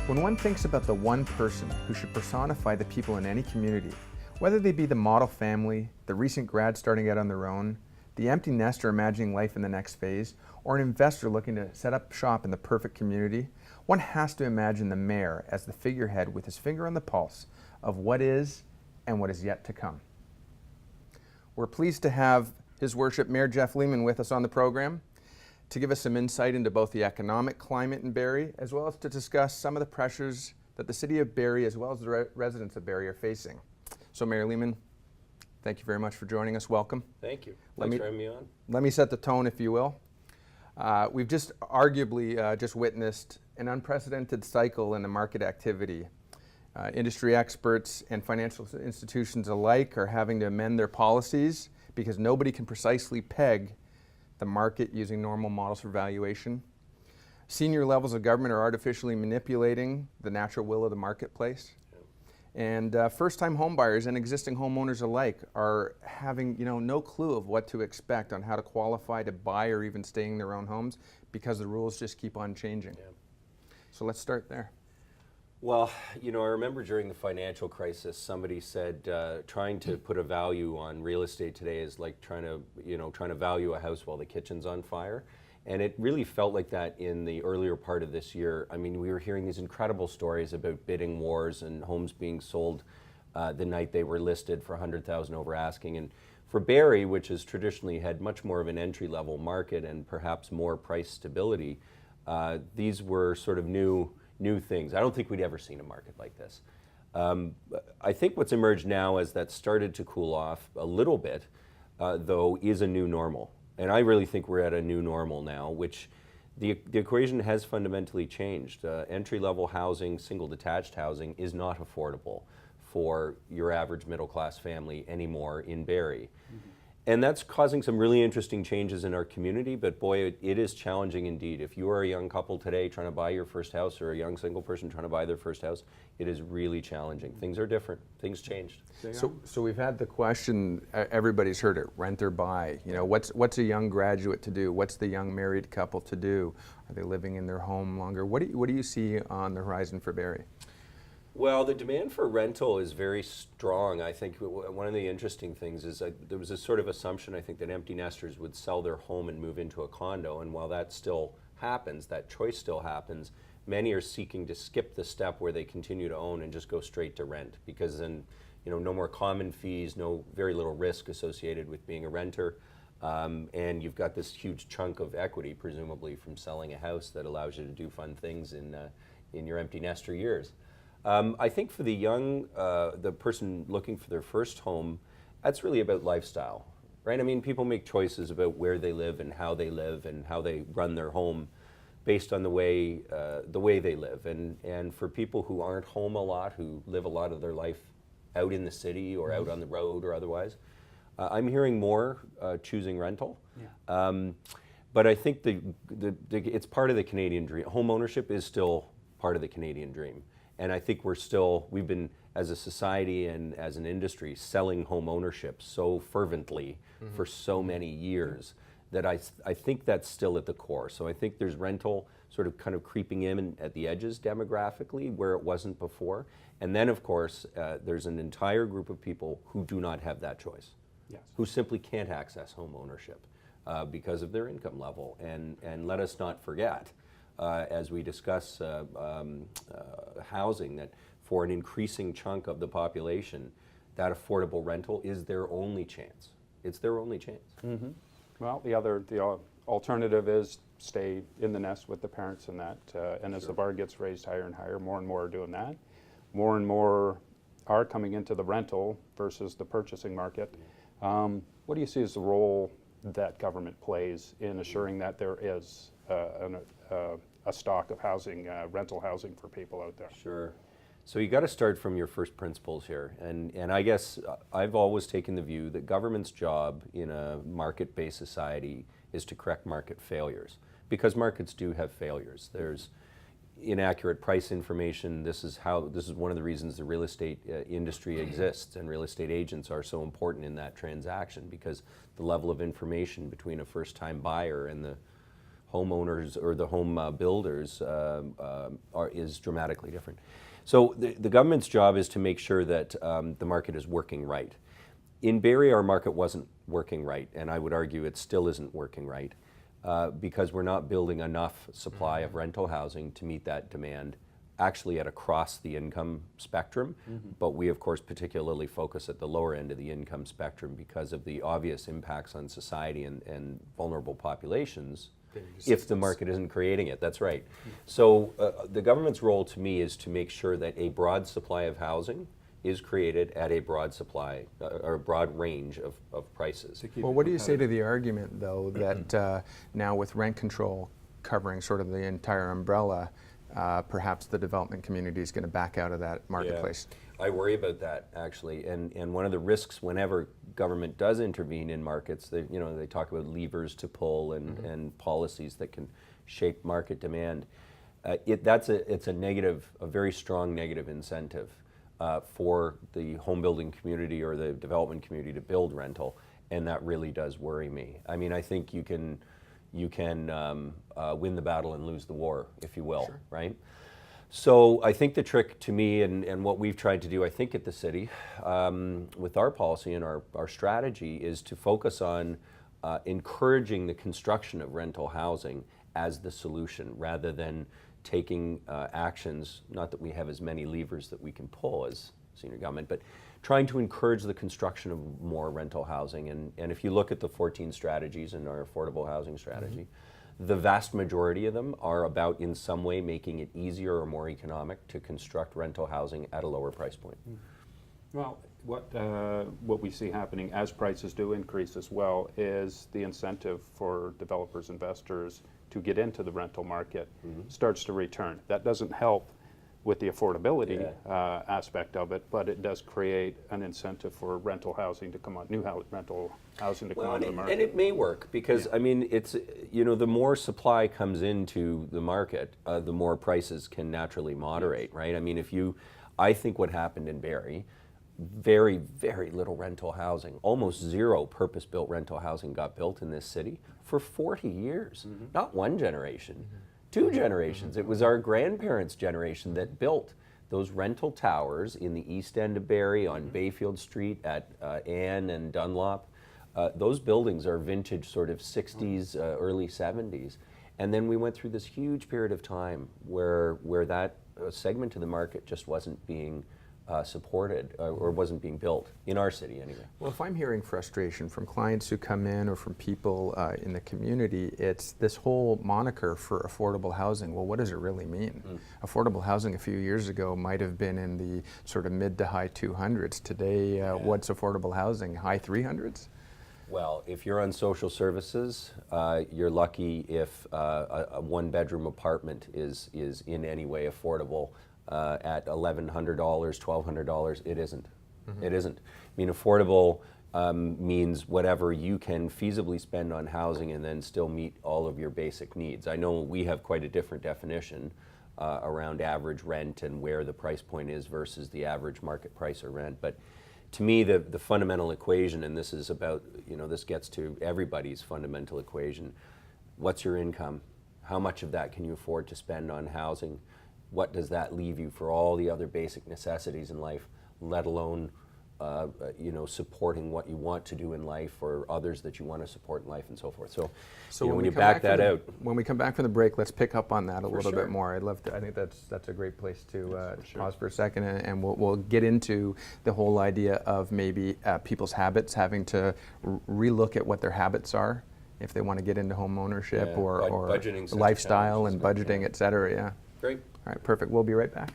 When one thinks about the one person who should personify the people in any community, whether they be the model family, the recent grad starting out on their own, the empty nester imagining life in the next phase, or an investor looking to set up shop in the perfect community, one has to imagine the mayor as the figurehead with his finger on the pulse of what is and what is yet to come. We're pleased to have His Worship Mayor Jeff Lehman with us on the program to give us some insight into both the economic climate in Barrie, as well as to discuss some of the pressures that the city of Barrie, as well as the residents of Barrie, are facing. So Mayor Lehman, thank you very much for joining us. Welcome. Thank you. Thanks for having me on. Let me set the tone, if you will. We've just arguably just witnessed an unprecedented cycle in the market activity. Industry experts and financial institutions alike are having to amend their policies because nobody can precisely peg the market using normal models for valuation. Senior levels of government are artificially manipulating the natural will of the marketplace. And first-time homebuyers and existing homeowners alike are having, no clue of what to expect on how to qualify to buy or even stay in their own homes because the rules just keep on changing. Yeah. So let's start there. Well, I remember during the financial crisis, somebody said trying to put a value on real estate today is like trying to value a house while the kitchen's on fire. And it really felt like that in the earlier part of this year. I mean, we were hearing these incredible stories about bidding wars and homes being sold the night they were listed for $100,000 over asking. And for Barrie, which has traditionally had much more of an entry-level market and perhaps more price stability, these were sort of new things. I don't think we'd ever seen a market like this. I think what's emerged now as that started to cool off a little bit, though, is a new normal. And I really think we're at a new normal now, which the equation has fundamentally changed. Entry-level housing, single detached housing is not affordable for your average middle-class family anymore in Barrie. Mm-hmm. And that's causing some really interesting changes in our community, but boy, it is challenging indeed. If you are a young couple today trying to buy your first house or a young single person trying to buy their first house, it is really challenging. Things are different. Things changed. So we've had the question, everybody's heard it, rent or buy. What's a young graduate to do? What's the young married couple to do? Are they living in their home longer? What do you see on the horizon for Barrie? Well, the demand for rental is very strong. I think one of the interesting things is there was a sort of assumption, I think, that empty nesters would sell their home and move into a condo. And while that still happens, that choice still happens, many are seeking to skip the step where they continue to own and just go straight to rent, because then, no more common fees, very little risk associated with being a renter. And you've got this huge chunk of equity, presumably from selling a house, that allows you to do fun things in your empty nester years. I think for the person looking for their first home, that's really about lifestyle, right? I mean, people make choices about where they live and how they run their home based on the way they live. And for people who aren't home a lot, who live a lot of their life out in the city or out on the road or otherwise, I'm hearing more choosing rental. Yeah. But I think it's part of the Canadian dream. Home ownership is still part of the Canadian dream. And I think we've been, as a society and as an industry, selling home ownership so fervently for so many years that I think that's still at the core. So I think there's rental sort of kind of creeping in at the edges demographically where it wasn't before. And then, of course, there's an entire group of people who do not have that choice, yes, who simply can't access home ownership because of their income level. And let us not forget, as we discuss housing, that for an increasing chunk of the population, that affordable rental is their only chance. It's their only chance. Mm-hmm. Well, the alternative is stay in the nest with the parents and that. And as the bar gets raised higher and higher, more and more are doing that. More and more are coming into the rental versus the purchasing market. What do you see as the role that government plays in assuring that there is a stock of housing, rental housing for people out there? Sure. So you got to start from your first principles here. And I guess I've always taken the view that government's job in a market-based society is to correct market failures, because markets do have failures. There's inaccurate price information. This is one of the reasons the real estate industry exists, and real estate agents are so important in that transaction, because the level of information between a first-time buyer and the homeowners or the home builders is dramatically different. So the government's job is to make sure that the market is working right. In Barrie, our market wasn't working right, and I would argue it still isn't working right because we're not building enough supply of rental housing to meet that demand actually at across the income spectrum, but we of course particularly focus at the lower end of the income spectrum because of the obvious impacts on society and vulnerable populations if the market isn't creating it. That's right. So the government's role to me is to make sure that a broad supply of housing is created at a broad supply or a broad range of prices. Well, what do you say to the argument, though, that now with rent control covering sort of the entire umbrella, perhaps the development community is going to back out of that marketplace? Yeah, I worry about that, actually. And one of the risks whenever government does intervene in markets, they talk about levers to pull and policies that can shape market demand. It's a negative, a very strong negative incentive for the home building community or the development community to build rental, and that really does worry me. I mean, I think you can win the battle and lose the war, if you will, sure. Right? So I think the trick to me and what we've tried to do, I think at the city, with our policy and our strategy is to focus on encouraging the construction of rental housing as the solution rather than taking actions, not that we have as many levers that we can pull as senior government, but trying to encourage the construction of more rental housing. And if you look at the 14 strategies in our affordable housing strategy, the vast majority of them are about in some way making it easier or more economic to construct rental housing at a lower price point. Well, what we see happening as prices do increase as well is the incentive for developers, investors to get into the rental market starts to return. That doesn't help with the affordability aspect of it, but it does create an incentive for rental housing to come on, rental housing to come onto the market. And it may work because, I mean, it's, the more supply comes into the market, the more prices can naturally moderate, right? I mean, I think what happened in Barrie, very, very little rental housing, almost zero purpose-built rental housing got built in this city for 40 years. Not one generation, two generations. It was our grandparents' generation that built those rental towers in the east end of Barrie on Bayfield Street at Ann and Dunlop. Those buildings are vintage sort of 60s, early 70s. And then we went through this huge period of time where that segment of the market just wasn't being supported or wasn't being built in our city anyway. Well, if I'm hearing frustration from clients who come in or from people in the community, it's this whole moniker for affordable housing. Well, what does it really mean? Affordable housing a few years ago might have been in the sort of mid to high 200s. Today, what's affordable housing? High 300s? Well, if you're on social services, you're lucky if a one-bedroom apartment is in any way affordable. At $1,100, $1,200, it isn't. It isn't. I mean, affordable means whatever you can feasibly spend on housing and then still meet all of your basic needs. I know we have quite a different definition around average rent and where the price point is versus the average market price or rent. But to me, the fundamental equation, and this is about, this gets to everybody's fundamental equation. What's your income? How much of that can you afford to spend on housing? What does that leave you for all the other basic necessities in life, let alone, supporting what you want to do in life or others that you want to support in life and so forth. So when you back that out. When we come back from the break, let's pick up on that a little bit more. I think that's a great place to pause for a second, and we'll get into the whole idea of maybe people's habits, having to relook at what their habits are if they want to get into home ownership or lifestyle and budgeting, et cetera. Yeah. Great. All right, perfect. We'll be right back.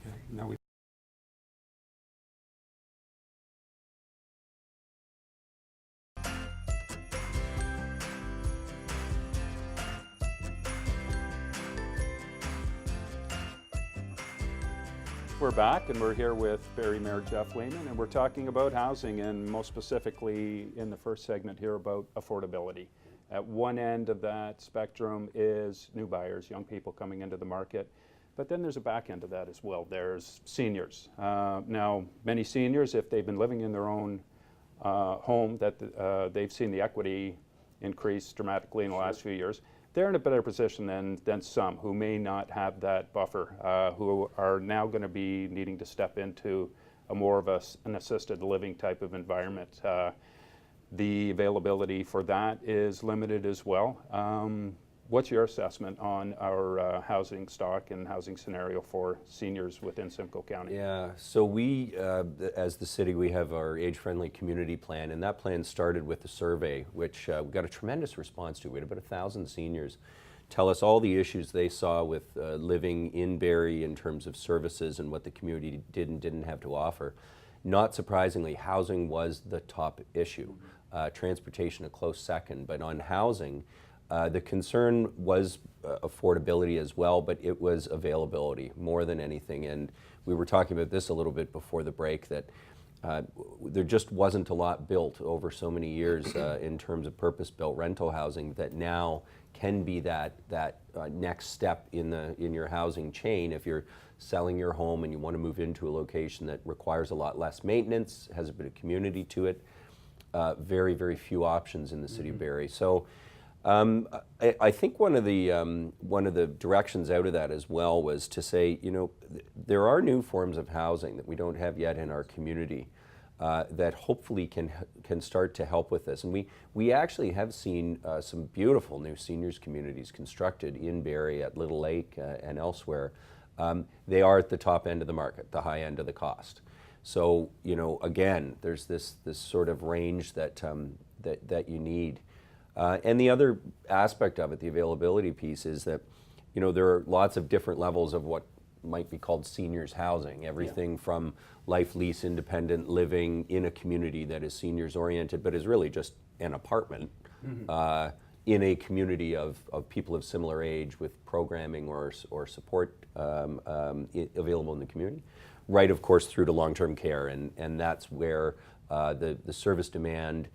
Okay, now we We're back, and we're here with Barrie Mayor Jeff Lehman, and we're talking about housing, and most specifically in the first segment here about affordability. At one end of that spectrum is new buyers, young people coming into the market, but then there's a back end of that as well. There's seniors. Now, many seniors, if they've been living in their own home, that they've seen the equity increased dramatically in the last few years. They're in a better position than some who may not have that buffer, who are now going to be needing to step into a more of an assisted living type of environment. The availability for that is limited as well. What's your assessment on our housing stock and housing scenario for seniors within Simcoe County? Yeah, so we, as the city, we have our age-friendly community plan, and that plan started with a survey, which we got a tremendous response to. We had about 1,000 seniors tell us all the issues they saw with living in Barrie in terms of services and what the community did and didn't have to offer. Not surprisingly, housing was the top issue. Transportation a close second, but on housing, the concern was affordability as well, but it was availability more than anything. And we were talking about this a little bit before the break, that there just wasn't a lot built over so many years in terms of purpose-built rental housing that now can be that next step in your housing chain. If you're selling your home and you want to move into a location that requires a lot less maintenance, has a bit of community to it, very, very few options in the city of Barrie. So I think one of the directions out of that as well was to say, you know, there are new forms of housing that we don't have yet in our community that hopefully can start to help with this. And we actually have seen some beautiful new seniors communities constructed in Barrie, at Little Lake, and elsewhere. They are at the top end of the market, the high end of the cost. So, you know, again, there's this sort of range that you need. And the other aspect of it, the availability piece, is that, you know, there are lots of different levels of what might be called seniors housing. Everything from life lease independent living in a community that is seniors oriented, but is really just an apartment in a community of people of similar age with programming or support available in the community. Right, of course, through to long-term care, and that's where the service demand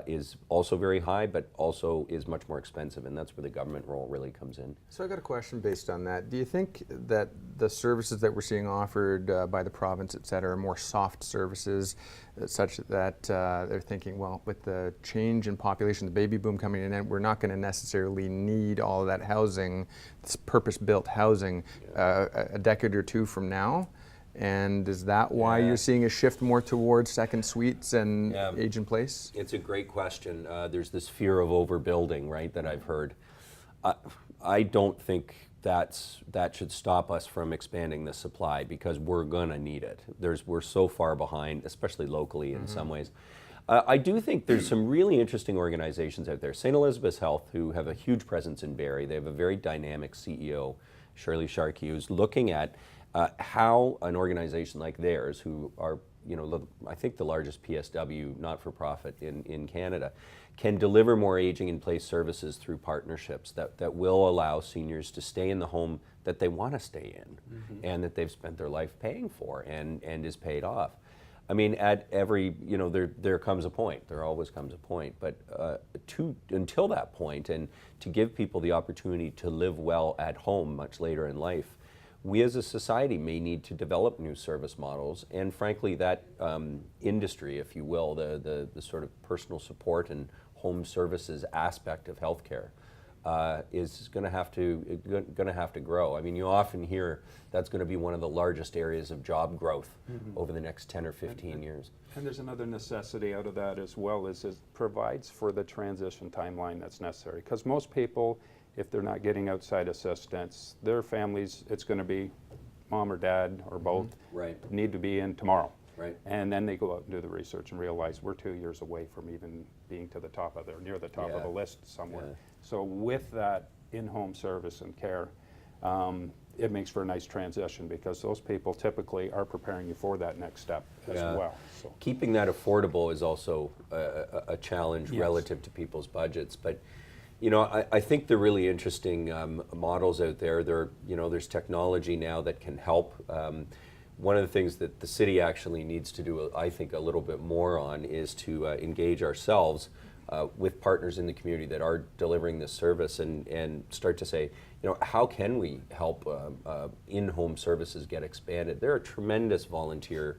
is also very high, but also is much more expensive, and that's where the government role really comes in. So I got a question based on that. Do you think that the services that we're seeing offered by the province, et cetera, are more soft services, such that they're thinking, well, with the change in population, the baby boom coming in, we're not going to necessarily need all of that housing, this purpose-built housing, a decade or two from now? And is that why you're seeing a shift more towards second suites and age in place? It's a great question. There's this fear of overbuilding, right, that I've heard. I don't think that should stop us from expanding the supply, because we're gonna need it. We're so far behind, especially locally in some ways. I do think there's some really interesting organizations out there. St. Elizabeth's Health, who have a huge presence in Barrie, they have a very dynamic CEO, Shirley Sharkey, who's looking at how an organization like theirs, who are, you know, I think the largest PSW not-for-profit in Canada, can deliver more aging in place services through partnerships that will allow seniors to stay in the home that they want to stay in and that they've spent their life paying for and is paid off. I mean, at every, you know, there comes a point, there always comes a point, but until that point, and to give people the opportunity to live well at home much later in life, we as a society may need to develop new service models, and frankly that industry, if you will, the sort of personal support and home services aspect of healthcare is going to have to grow. I mean, you often hear that's going to be one of the largest areas of job growth over the next 10 or 15 years. And there's another necessity out of that as well, is it provides for the transition timeline that's necessary. Because most people, if they're not getting outside assistance, their families, it's going to be mom or dad or both, need to be in tomorrow. Right. And then they go out and do the research and realize we're 2 years away from even being to the top of near the top of the list somewhere. Yeah. So with that in-home service and care, it makes for a nice transition, because those people typically are preparing you for that next step as well. So. Keeping that affordable is also a challenge relative to people's budgets, but you know, I think they're really interesting models out there. There's technology now that can help. One of the things that the city actually needs to do, I think, a little bit more on is to engage ourselves with partners in the community that are delivering this service and start to say, you know, how can we help in-home services get expanded? There are tremendous volunteer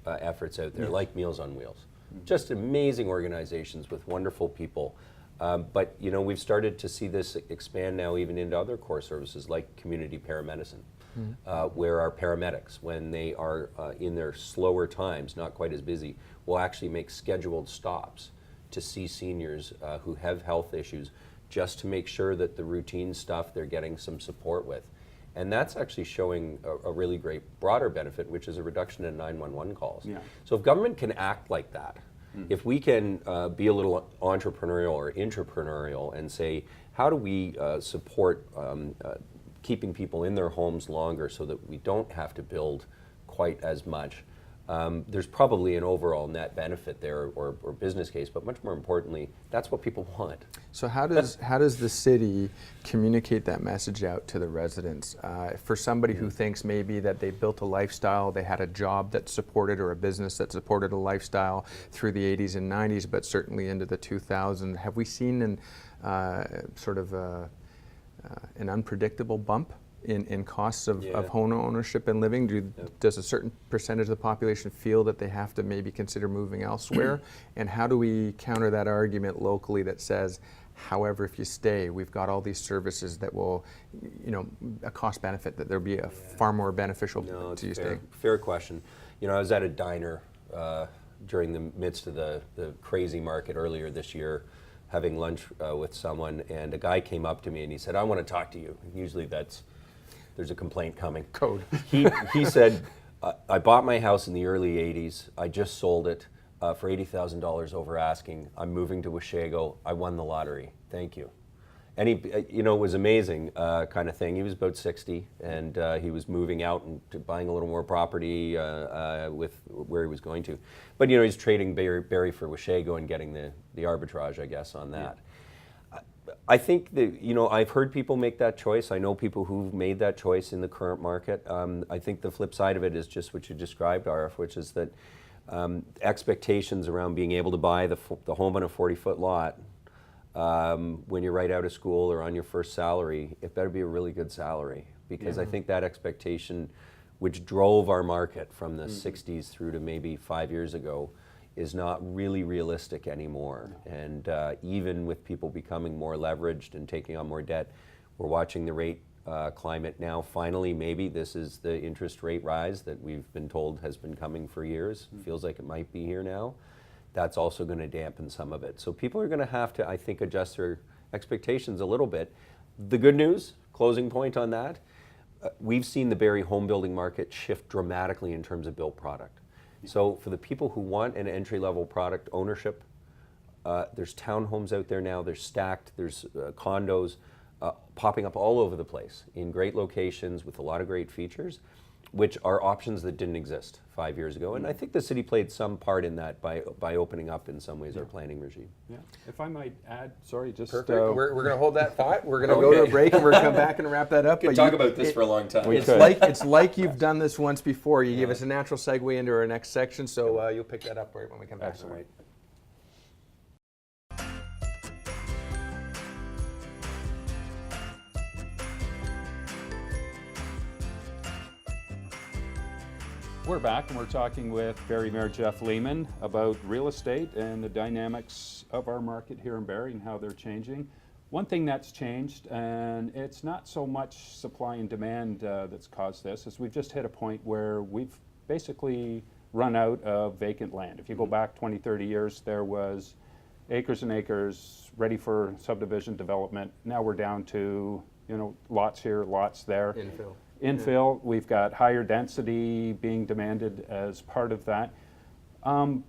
efforts out there, like Meals on Wheels. Just amazing organizations with wonderful people But you know, we've started to see this expand now even into other core services like community paramedicine, where our paramedics, when they are in their slower times, not quite as busy, will actually make scheduled stops to see seniors who have health issues, just to make sure that the routine stuff they're getting some support with. And that's actually showing a really great broader benefit, which is a reduction in 911 calls. Yeah. So if government can act like that, if we can be a little entrepreneurial or intrapreneurial and say, how do we support keeping people in their homes longer so that we don't have to build quite as much, there's probably an overall net benefit there, or business case, but much more importantly, that's what people want. So how does the city communicate that message out to the residents? For somebody who thinks maybe that they built a lifestyle, they had a job that supported, or a business that supported a lifestyle through the 80s and 90s, but certainly into the 2000s, have we seen an unpredictable bump in costs of home ownership and living? Does a certain percentage of the population feel that they have to maybe consider moving elsewhere? And how do we counter that argument locally that says, however, if you stay, we've got all these services that will, a cost benefit, that there'll be a far more beneficial to you staying? Fair question. You know, I was at a diner during the midst of the crazy market earlier this year, having lunch with someone, and a guy came up to me and he said, "I want to talk to you." Usually there's a complaint coming. Code. He said, "I bought my house in the early 80s. I just sold it for $80,000 over asking. I'm moving to Washego. I won the lottery. Thank you." And he, it was amazing kind of thing. He was about 60, and he was moving out and buying a little more property with where he was going to. But he's trading Barrie for Washego and getting the arbitrage, I guess, on that. Yeah. I think that, I've heard people make that choice. I know people who've made that choice in the current market. I think the flip side of it is just what you described, Arif, which is that expectations around being able to buy the home on a 40-foot lot when you're right out of school or on your first salary, it better be a really good salary, because I think that expectation, which drove our market from the 60s through to maybe 5 years ago, is not really realistic anymore. And even with people becoming more leveraged and taking on more debt, we're watching the rate climate now. Finally, maybe this is the interest rate rise that we've been told has been coming for years. Feels like it might be here now. That's also going to dampen some of it. So people are going to have to, I think, adjust their expectations a little bit. The good news, closing point on that, we've seen the Barrie home building market shift dramatically in terms of built product. So for the people who want an entry-level product ownership, there's townhomes out there now, they're stacked, there's condos popping up all over the place in great locations with a lot of great features, which are options that didn't exist 5 years ago. And I think the city played some part in that by opening up in some ways our planning regime. Yeah. If I might add, sorry, just... Perfect. We're going to hold that thought. We're going to go to a break and we're going to come back and wrap that up. We could talk about this for a long time. It's like you've done this once before. You gave us a natural segue into our next section, so you'll pick that up right when we come back. Excellent. We're back and we're talking with Barrie Mayor Jeff Lehman about real estate and the dynamics of our market here in Barrie and how they're changing. One thing that's changed, and it's not so much supply and demand that's caused this, is we've just hit a point where we've basically run out of vacant land. If you go back 20, 30 years, there was acres and acres ready for subdivision development. Now we're down to, lots here, lots there. Infill, we've got higher density being demanded as part of that. How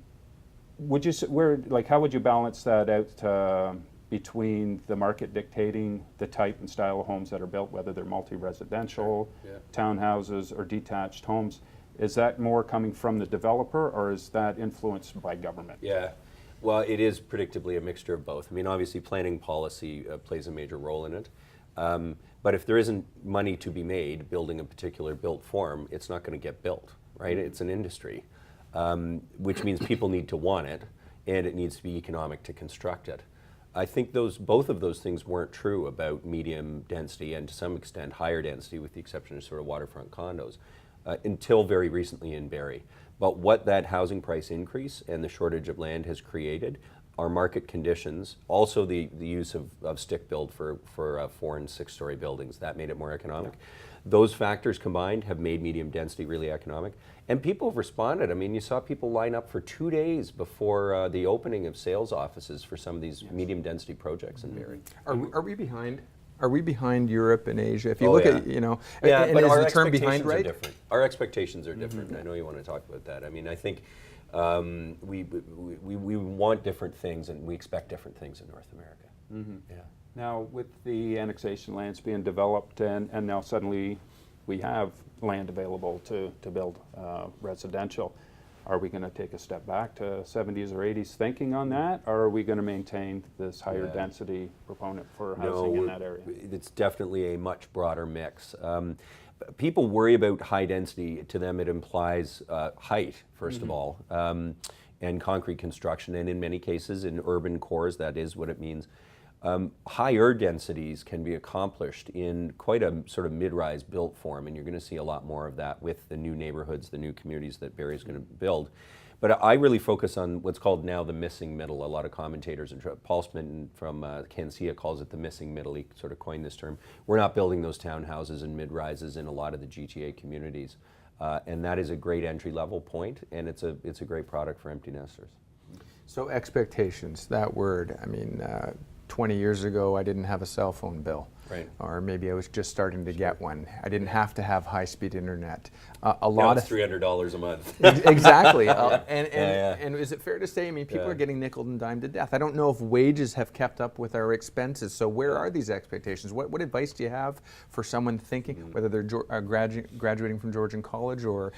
would you balance that out between the market dictating the type and style of homes that are built, whether they're multi-residential, townhouses, or detached homes? Is that more coming from the developer, or is that influenced by government? Yeah, well, it is predictably a mixture of both. I mean, obviously planning policy plays a major role in it. But if there isn't money to be made building a particular built form, it's not going to get built, right? It's an industry, which means people need to want it, and it needs to be economic to construct it. I think both of those things weren't true about medium density and to some extent higher density, with the exception of sort of waterfront condos, until very recently in Barrie. But what that housing price increase and the shortage of land has created our market conditions, also the use of stick build for 4 and 6 story buildings, that made it more economic. Those factors combined have made medium density really economic. And people have responded. I mean, you saw people line up for 2 days before the opening of sales offices for some of these medium density projects in Barrie. Are we behind? Are we behind Europe and Asia? If you Oh, look yeah. at, you know, Yeah, and but is our the term behind expectations are right? different. Our expectations are different. I know you want to talk about that. I mean, I think we want different things, and we expect different things in North America. Yeah. Now, with the annexation lands being developed, and now suddenly we have land available to build residential, are we going to take a step back to 70s or 80s thinking on that, or are we going to maintain this higher density proponent for housing in that area? It's definitely a much broader mix. People worry about high density. To them, it implies height, first of all, and concrete construction, and in many cases, in urban cores, that is what it means. Higher densities can be accomplished in quite a sort of mid-rise built form, and you're going to see a lot more of that with the new neighborhoods, the new communities that Barrie is going to build. But I really focus on what's called now the missing middle. A lot of commentators, and Paul Smith from Cancia calls it the missing middle. He sort of coined this term. We're not building those townhouses and mid-rises in a lot of the GTA communities, and that is a great entry-level point, and it's a great product for empty nesters. So expectations, that word, I mean, 20 years ago, I didn't have a cell phone bill. Right. Or maybe I was just starting to get one. I didn't have to have high-speed internet. A Now lot it's of $300 a month. exactly. Yeah. And is it fair to say? I mean, people are getting nickeled and dimed to death. I don't know if wages have kept up with our expenses. So where are these expectations? What advice do you have for someone thinking, whether they're graduating from Georgian College or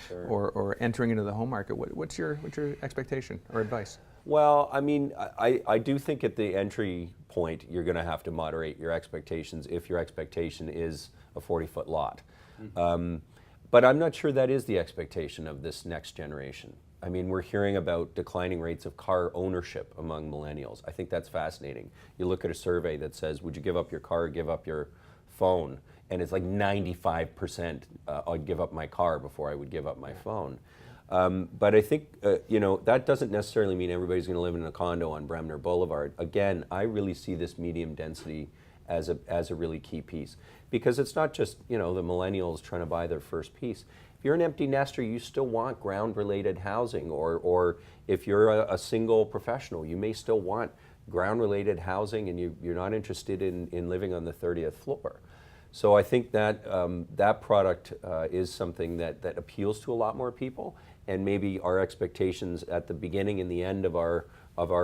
entering into the home market? What's your expectation or advice? Well, I mean, I do think at the entry point, you're going to have to moderate your expectations if your expectation is a 40-foot lot. But I'm not sure that is the expectation of this next generation. I mean, we're hearing about declining rates of car ownership among millennials. I think that's fascinating. You look at a survey that says, would you give up your car or give up your phone? And it's like 95%, I'd give up my car before I would give up my phone. But I think, you know, that doesn't necessarily mean everybody's going to live in a condo on Bremner Boulevard. Again, I really see this medium density as a really key piece. Because it's not just, you know, the millennials trying to buy their first piece. If you're an empty nester, you still want ground-related housing. Or if you're a single professional, you may still want ground-related housing, and you're not interested in living on the 30th floor. So I think that that product is something that appeals to a lot more people. And maybe our expectations at the beginning and the end of our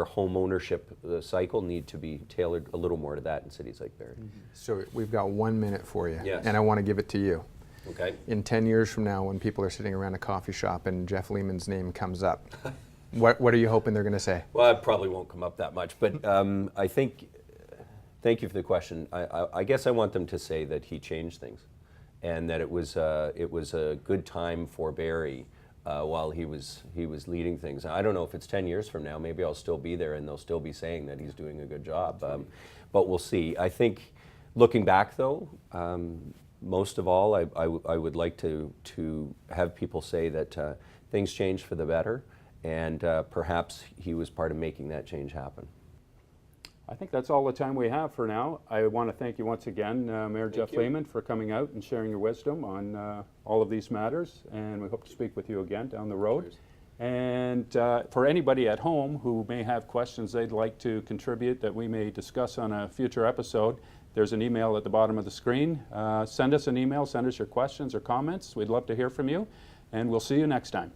home ownership cycle need to be tailored a little more to that in cities like Barrie. So we've got 1 minute for you, Yes. and I want to give it to you. Okay. In 10 years from now, when people are sitting around a coffee shop and Jeff Lehman's name comes up, what are you hoping they're going to say? Well, it probably won't come up that much, but I think, thank you for the question. I guess I want them to say that he changed things, and that it was a good time for Barrie while he was leading things. I don't know if it's 10 years from now. Maybe I'll still be there, and they'll still be saying that he's doing a good job. But we'll see. I think, looking back though, most of all, I would like to have people say that things changed for the better, and perhaps he was part of making that change happen. I think that's all the time we have for now. I want to thank you once again, Mayor Jeff Lehman, for coming out and sharing your wisdom on all of these matters, and we hope to speak with you again down the road. Cheers. And for anybody at home who may have questions they'd like to contribute that we may discuss on a future episode, there's an email at the bottom of the screen. Send us an email, send us your questions or comments. We'd love to hear from you, and we'll see you next time.